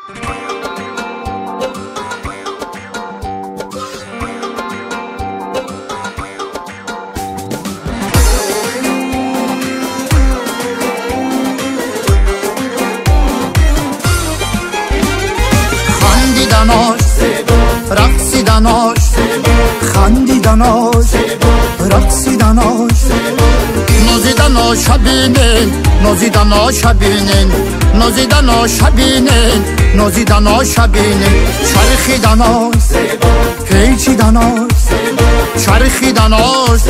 خندیدناش رقصیدناش خندیدناش رقصیدناش نازیدناش شبینین نازیدناش شبینین نازیدناش شبینین نازیدناش شبینین چرخیدناش پیچیدناش چرخیدناش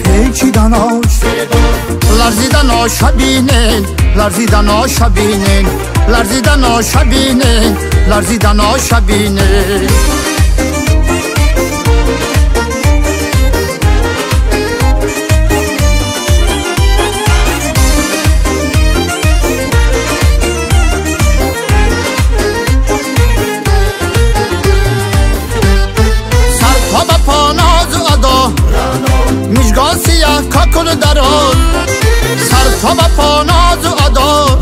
پیچیدناش لرزیدناش شبینین لرزیدناش شبینین لرزیدناش شبینین لرزیدناش شبینین میشگان سیاه کاکل دراز سر تا با پاناز و ادا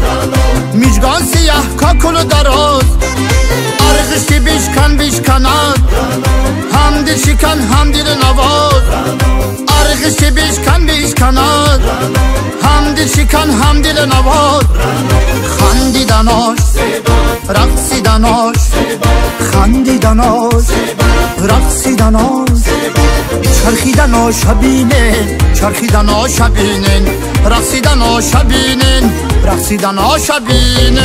میشگان سیاه کاکل دراز ارغشتی بیشکن بیشکند هم دل شکن هم دل نواز ارغشتی بیشکن بیشکند هم دل شکن هم دل نواز خندیدناش رقصیدناش خندیدناش رقصیدناش چرخیدناش شبینین چرخیدناش شبینین رقصیدناش شبینین رقصیدناش شبینین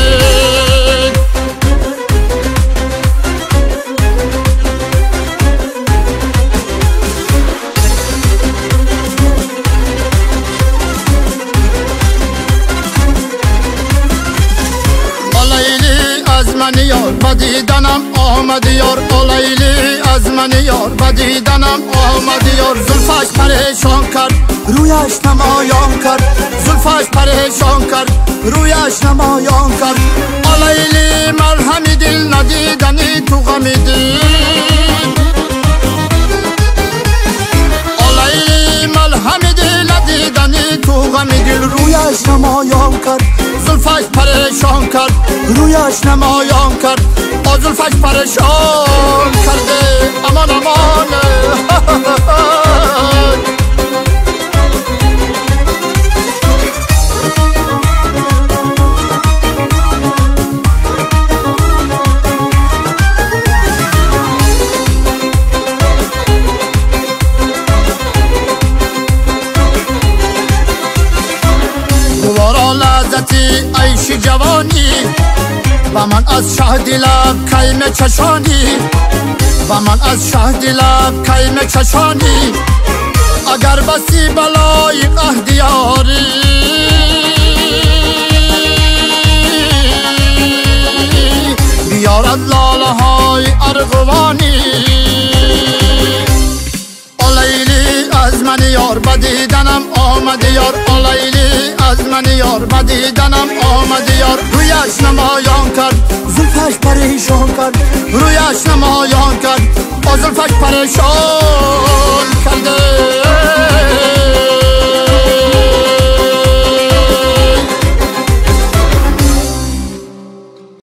من یار با دیدنم آمد یار اولیلی از من یار با دیدنم آمد یار زلفش پریشان کرد رویش نمایان کرد زلفش پریشان کرد رویش نمایان کرد اولیلی مرهمی دل ندیدنی تو غمی دل اولیلی مرهمی دل ندیدنی تو غمی دل رویش نمایان کرد زلفش پریشان کرد رویش نمایان کرد زلفش پریشان کرده امان امان دوباره لذتی عیش جوانی و من از شهد لب کلمه چشانی و من از شهد لب کلمه چشانی اگر بسی بلای قهدیاری بیارد لاله های ارغوانی اولیلی از من یار بدیدنم آمد یار اولیلی از من یار بدیدنم آمد یار رویش نمایان کرد زلفش پریشان کرد رویش نمایان کرد زلفش پریشان کرده